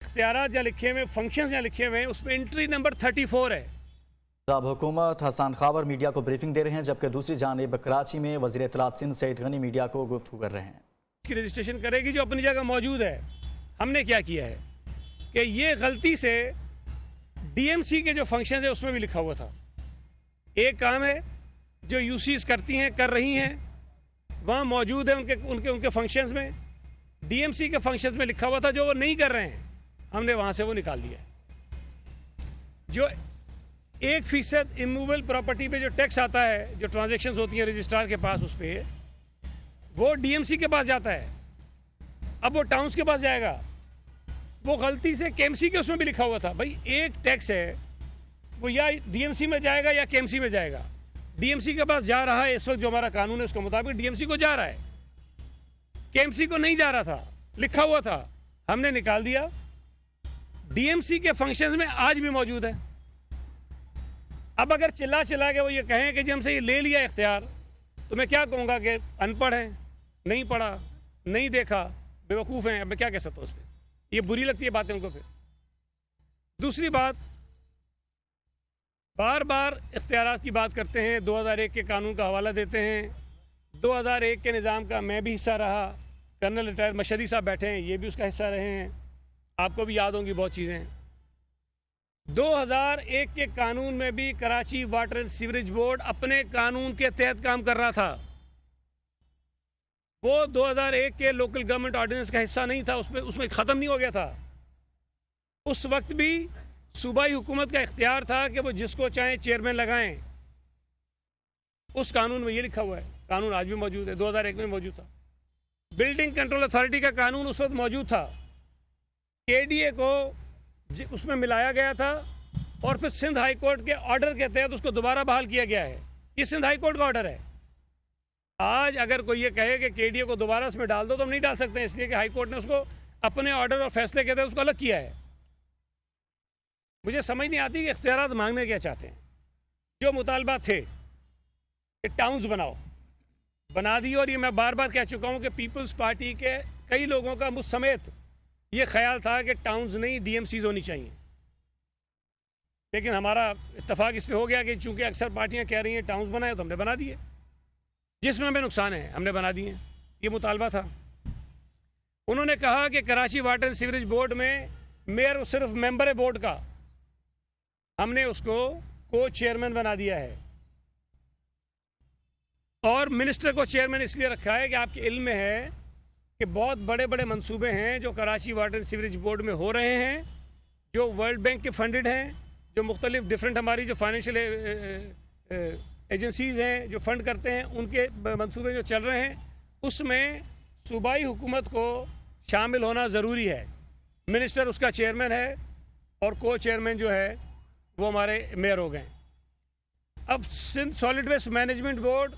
इख्तियारात जहाँ लिखे हुए, फंक्शंस जहाँ लिखे हुए हैं, उसमें एंट्री नंबर 34 है। अब हुकूमत हसन खावर मीडिया को ब्रीफिंग दे रहे हैं, जबकि दूसरी जानिब कराची में वज़ीर इत्तलात सिंध सईद गनी मीडिया को गुफ्तगू कर रहे हैं। इसकी रजिस्ट्रेशन करेगी जो अपनी जगह मौजूद है। हमने क्या किया है कि ये गलती से DMC के जो फंक्शन है उसमें भी लिखा हुआ था। एक काम है जो यूसीज करती हैं, कर रही हैं, वहाँ मौजूद है उनके उनके उनके फंक्शंस में। DMC के फंक्शंस में लिखा हुआ था, जो वो नहीं कर रहे हैं हमने वहाँ से वो निकाल दिया। जो 1% इमूवेबल प्रॉपर्टी पे जो टैक्स आता है, जो ट्रांजेक्शन्स होती हैं रजिस्ट्रार के पास, उस पर वो DMC के पास जाता है। अब वो टाउन्स के पास जाएगा। वो गलती से KMC के उसमें भी लिखा हुआ था। भाई एक टैक्स है, वो या DMC में जाएगा या KMC में जाएगा। DMC के पास जा रहा है इस वक्त, जो हमारा कानून है उसके मुताबिक DMC को जा रहा है, KMC को नहीं जा रहा था, लिखा हुआ था, हमने निकाल दिया। DMC के फंक्शंस में आज भी मौजूद है। अब अगर चिल्ला चिल्ला के वो ये कहें कि जी हमसे ये ले लिया इख्तियार, तो मैं क्या कहूँगा कि अनपढ़ हैं, नहीं पढ़ा, नहीं देखा, बेवकूफ़ हैं। अब मैं क्या कह सकता हूँ उस पर? ये बुरी लगती है बातें उनको। फिर दूसरी बात, बार बार इख्तियारात की बात करते हैं, 2001 के कानून का हवाला देते हैं। 2001 के निज़ाम का मैं भी हिस्सा रहा, कर्नल रिटायर्ड मशहदी साहब बैठे हैं, ये भी उसका हिस्सा रहे हैं, आपको भी याद होंगी बहुत चीज़ें। 2001 के कानून में भी Karachi water and sewerage board अपने कानून के तहत काम कर रहा था। वो 2001 के लोकल गवर्नमेंट ऑर्डिनेंस का हिस्सा नहीं था, उसमें ख़त्म नहीं हो गया था। उस वक्त भी सूबाई हुकूमत का इख्तियार था कि वो जिसको चाहे चेयरमैन लगाएं। उस कानून में ये लिखा हुआ है, कानून आज भी मौजूद है, 2001 में मौजूद था। बिल्डिंग कंट्रोल अथॉरिटी का कानून उस वक्त मौजूद था। KDA को उसमें मिलाया गया था और फिर सिंध हाई कोर्ट के ऑर्डर के तहत उसको दोबारा बहाल किया गया है। ये सिंध हाई कोर्ट का ऑर्डर है। आज अगर कोई ये कहे कि KDA को दोबारा इसमें डाल दो, तो हम नहीं डाल सकते हैं, इसलिए कि हाई कोर्ट ने उसको अपने ऑर्डर और फैसले के तहत उसको अलग किया है। मुझे समझ नहीं आती कि इख्तियारात मांगने क्या चाहते हैं। जो मुतालबा थे कि टाउन्स बनाओ, बना दी। और ये मैं बार बार कह चुका हूँ कि पीपल्स पार्टी के कई लोगों का मुझ समेत ये ख्याल था कि टाउन्स नहीं DMCs होनी चाहिए। लेकिन हमारा इत्तफाक इस पे हो गया कि चूंकि अक्सर पार्टियां कह रही हैं टाउन्स बनाए, तो हमने बना दिए। जिसमें हमें नुकसान है हमने बना दिए। ये मुतालबा था। उन्होंने कहा कि Karachi water and sewerage board में मेयर सिर्फ मेंबर है बोर्ड का, हमने उसको को चेयरमैन बना दिया है। और मिनिस्टर को चेयरमैन इसलिए रखा है कि आपके इल्म में है कि बहुत बड़े बड़े मंसूबे हैं जो Karachi water and sewerage board में हो रहे हैं, जो वर्ल्ड बैंक के फंडेड हैं, जो मुख्तलिफ डिफरेंट हमारी जो फाइनेंशियल एजेंसीज़ हैं जो फंड करते हैं, उनके मंसूबे जो चल रहे हैं, उसमें सूबाई हुकूमत को शामिल होना ज़रूरी है। मिनिस्टर उसका चेयरमैन है और को चेयरमैन जो है वो हमारे मेयर हो गए। अब Sindh solid waste management board,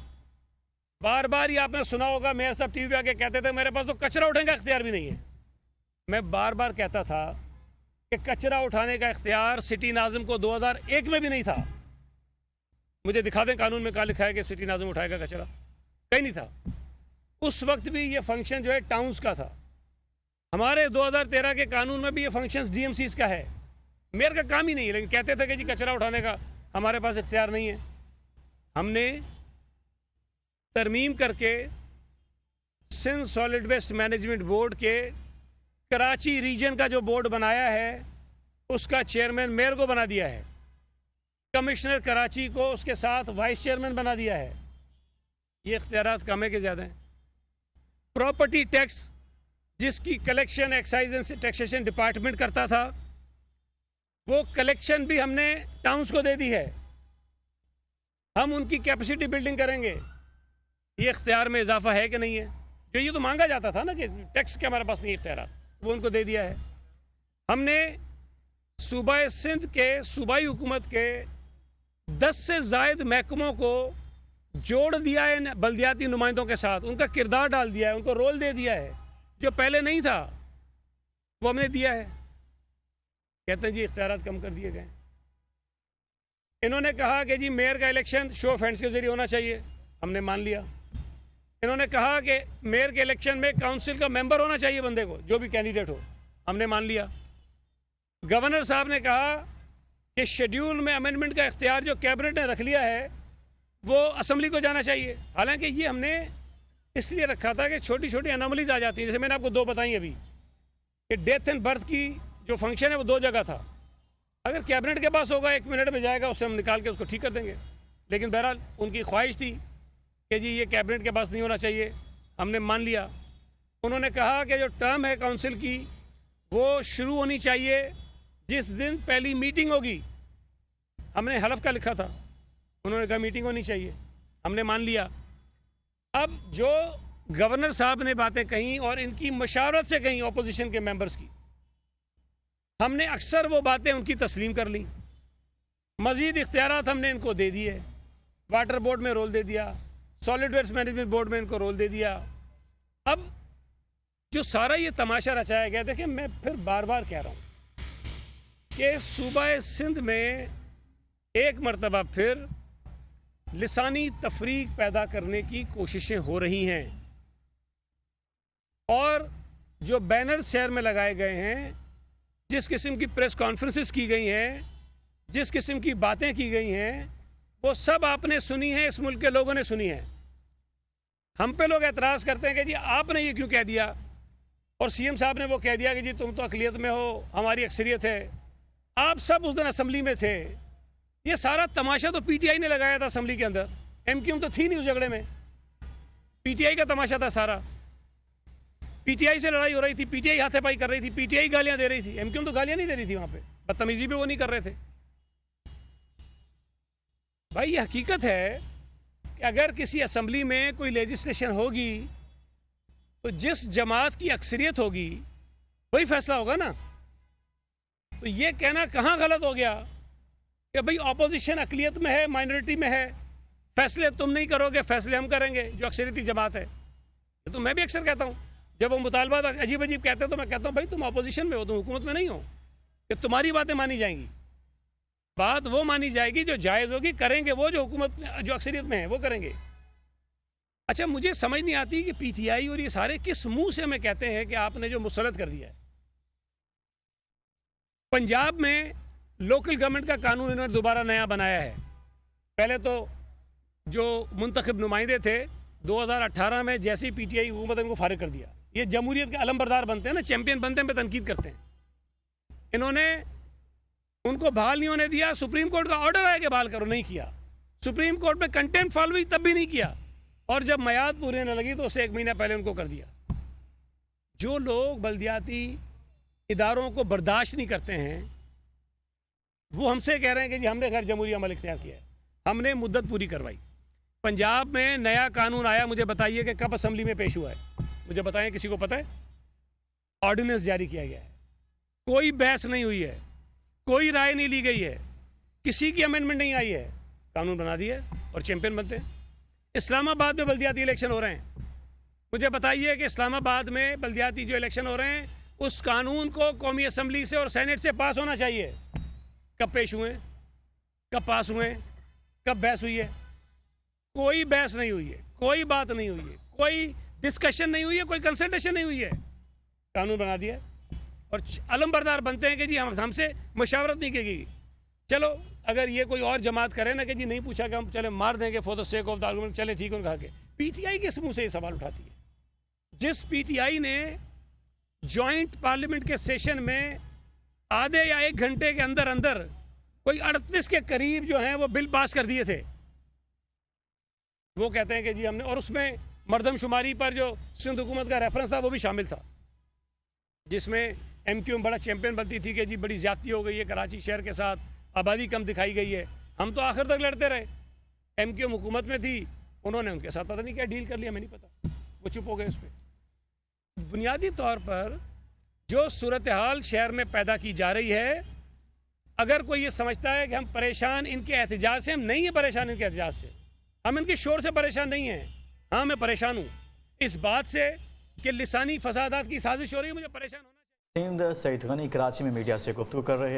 बार बार ये आपने सुना होगा, मेयर साहब TV पे आके कहते थे मेरे पास तो कचरा उठाने का इख्तियार भी नहीं है। मैं बार बार कहता था कि कचरा उठाने का इख्तियार सिटी नाज़िम को 2001 में भी नहीं था। मुझे दिखा दें कानून में कहाँ लिखा है कि सिटी नाज़िम उठाएगा कचरा, कहीं नहीं था। उस वक्त भी ये फंक्शन जो है टाउन्स का था। हमारे 2013 के कानून में भी ये फंक्शन DMCs का है। मेयर का काम ही नहीं है, लेकिन कहते थे कि जी कचरा उठाने का हमारे पास इख्तियार नहीं है। हमने तरमीम करके Sindh solid waste management board के कराची रीजन का जो बोर्ड बनाया है, उसका चेयरमैन मेयर को बना दिया है। कमिश्नर कराची को उसके साथ वाइस चेयरमैन बना दिया है। ये इख्तियारात कम है कि ज़्यादा हैं? प्रॉपर्टी टैक्स जिसकी collection excise and taxation department करता था, वो कलेक्शन भी हमने टाउन्स को दे दी है। हम उनकी कैपेसिटी बिल्डिंग करेंगे। ये इख्तियार में इजाफा है कि नहीं है? जो ये तो मांगा जाता था ना कि टैक्स के हमारे पास नहीं इख्तियार, वो उनको दे दिया है। हमने सूबा सिंध के सूबाई हुकूमत के 10 से ज़ायद महकमों को जोड़ दिया है बल्दियाती नुमाइंदों के साथ, उनका किरदार डाल दिया है, उनको रोल दे दिया है जो पहले नहीं था, वो हमने दिया है। कहते हैं जी इख्तियारात कम कर दिए गए। इन्होंने कहा कि जी मेयर का इलेक्शन शो ऑफ हैंड्स के जरिए होना चाहिए, हमने मान लिया। इन्होंने कहा कि मेयर के इलेक्शन में काउंसिल का मेंबर होना चाहिए बंदे को, जो भी कैंडिडेट हो, हमने मान लिया। गवर्नर साहब ने कहा कि शेड्यूल में अमेंडमेंट का इख्तियार जो कैबिनेट ने रख लिया है वो असम्बली को जाना चाहिए। हालांकि ये हमने इसलिए रखा था कि छोटी छोटी अनोमलीज आ जाती हैं। जैसे मैंने आपको दो बताई अभी कि डेथ एंड बर्थ की जो फंक्शन है वो 2 जगह था। अगर कैबिनेट के पास होगा 1 मिनट में जाएगा, उससे हम निकाल के उसको ठीक कर देंगे। लेकिन बहरहाल उनकी ख्वाहिश थी कि जी ये कैबिनेट के पास नहीं होना चाहिए, हमने मान लिया। उन्होंने कहा कि जो टर्म है काउंसिल की वो शुरू होनी चाहिए जिस दिन पहली मीटिंग होगी। हमने हलफ का लिखा था, उन्होंने कहा मीटिंग होनी चाहिए, हमने मान लिया। अब जो गवर्नर साहब ने बातें कही और इनकी मशावरत से कही ऑपोजिशन के मेंबर्स की, हमने अक्सर वो बातें उनकी तस्लीम कर ली। मजीद इख्तियारात हमने इनको दे दिए, वाटर बोर्ड में रोल दे दिया, सॉलिड वेस्ट मैनेजमेंट बोर्ड में इनको रोल दे दिया। अब जो सारा ये तमाशा रचाया गया, देखिए मैं फिर बार बार कह रहा हूँ कि सूबा सिंध में एक मरतबा फिर लिसानी तफरीक पैदा करने की कोशिशें हो रही हैं और जो बैनर शहर में लगाए गए हैं, जिस किस्म की प्रेस कॉन्फ्रेंसेस की गई हैं, जिस किस्म की बातें की गई हैं, वो सब आपने सुनी है, इस मुल्क के लोगों ने सुनी है। हम पे लोग एतराज़ करते हैं कि जी आपने ये क्यों कह दिया, और सीएम साहब ने वो कह दिया कि जी तुम तो अक़लियत में हो, हमारी अक्सरियत है। आप सब उस दिन असम्बली में थे। ये सारा तमाशा तो पीटीआई ने लगाया था असम्बली के अंदर, एमक्यूएम तो थी नहीं उस झगड़े में। पीटीआई का तमाशा था सारा, पीटीआई से लड़ाई हो रही थी, पीटीआई हाथापाई कर रही थी, पीटीआई गालियां दे रही थी, एमक्यूएम तो गालियां नहीं दे रही थी। वहां पे बदतमीजी भी वो नहीं कर रहे थे। भाई ये हकीकत है कि अगर किसी असम्बली में कोई लेजिस्लेशन होगी तो जिस जमात की अक्सरियत होगी वही फैसला होगा ना। तो ये कहना कहाँ गलत हो गया कि भाई ऑपोजिशन अक़लियत में है, माइनॉरिटी में है, फैसले तुम नहीं करोगे, फैसले हम करेंगे, जो अक्सरियती जमात है। तो मैं भी अक्सर कहता हूँ जब वो मुतालबात अजीब अजीब कहते हैं तो मैं कहता हूँ भाई तुम अपोजिशन में हो, तुम हुकूमत में नहीं हो, कि तुम्हारी बातें मानी जाएंगी। बात वो मानी जाएगी जो जायज़ होगी, करेंगे वो जो हुकूमत में जो अक्सरियत में है वो करेंगे। अच्छा, मुझे समझ नहीं आती कि पीटीआई और ये सारे किस मुंह से हमें कहते हैं कि आपने जो मुसल्लत कर दिया है। पंजाब में लोकल गवर्नमेंट का कानून इन्होंने दोबारा नया बनाया है। पहले तो जो मुंतखब नुमाइंदे थे 2018 में जैसे ही पीटीआई हुकूमत इनको फारिग कर दिया। ये जमहूरियत के अलमबरदार बनते हैं ना, चैंपियन बनते हैं, पे तनकीद करते हैं। इन्होंने उनको बहाल नहीं होने दिया। सुप्रीम कोर्ट का ऑर्डर आया कि बहाल करो, नहीं किया। सुप्रीम कोर्ट में कंटेम्प्ट फाइल हुई तब भी नहीं किया, और जब मयाद पूरी होने लगी तो उससे 1 महीना पहले उनको कर दिया। जो लोग बल्दियाती इदारों को बर्दाश्त नहीं करते हैं वो हमसे कह रहे हैं कि जी हमने गैर जमहूरी अमल इख्तियार किया है, हमने मुद्दत पूरी करवाई। पंजाब में नया कानून आया, मुझे बताइए कि कब असम्बली में पेश हुआ है, मुझे बताएं, किसी को पता है? ऑर्डिनेंस जारी किया गया है, कोई बहस नहीं हुई है, कोई राय नहीं ली गई है, किसी की अमेंडमेंट नहीं आई है, कानून बना दिया और चैंपियन बनते हैं। इस्लामाबाद में बल्दियाती इलेक्शन हो रहे हैं, मुझे बताइए कि इस्लामाबाद में बल्दियाती जो इलेक्शन हो रहे हैं उस कानून को कौमी असम्बली से और सेनेट से पास होना चाहिए। कब पेश हुए, कब पास हुए, कब बहस हुई है? कोई बहस नहीं हुई है, कोई बात नहीं हुई है, कोई डिस्कशन नहीं हुई है, कोई कंसल्टेशन नहीं हुई है, कानून बना दिया और अलमबरदार बनते हैं कि जी हमसे मशावरत नहीं की गई। चलो अगर ये कोई और जमात करे ना कि जी नहीं पूछा कि हम चले मार देंगे for the sake of the argument, चले ठीक है, कहा के पीटीआई किस मुंह से ये सवाल उठाती है? जिस पीटीआई ने जॉइंट पार्लियामेंट के सेशन में आधे या 1 घंटे के अंदर अंदर कोई 38 के करीब जो हैं वो बिल पास कर दिए थे, वो कहते हैं कि जी हमने, और उसमें मरदमशुमारी पर जो सिंध हुकूमत का रेफरेंस था वो भी शामिल था, जिसमें एमक्यूएम बड़ा चैंपियन बनती थी कि जी बड़ी ज्यादती हो गई है कराची शहर के साथ, आबादी कम दिखाई गई है। हम तो आखिर तक लड़ते रहे, एमक्यूएम हुकूमत में थी, उन्होंने उनके साथ पता नहीं क्या डील कर लिया, मैं नहीं पता, वो चुप हो गए उस पर। बुनियादी तौर पर जो सूरत हाल शहर में पैदा की जा रही है, अगर कोई ये समझता है कि हम परेशान इनके एहतजाज से, हम नहीं है परेशान इनके एहतजाज से, हम इनके शोर से परेशान नहीं हैं। हाँ मैं परेशान हूँ इस बात से कि लिसानी फसादात की साजिश हो रही है, मुझे परेशान होना चाहिए। सईद गनी कराची में मीडिया से गुफ्तगू कर रहे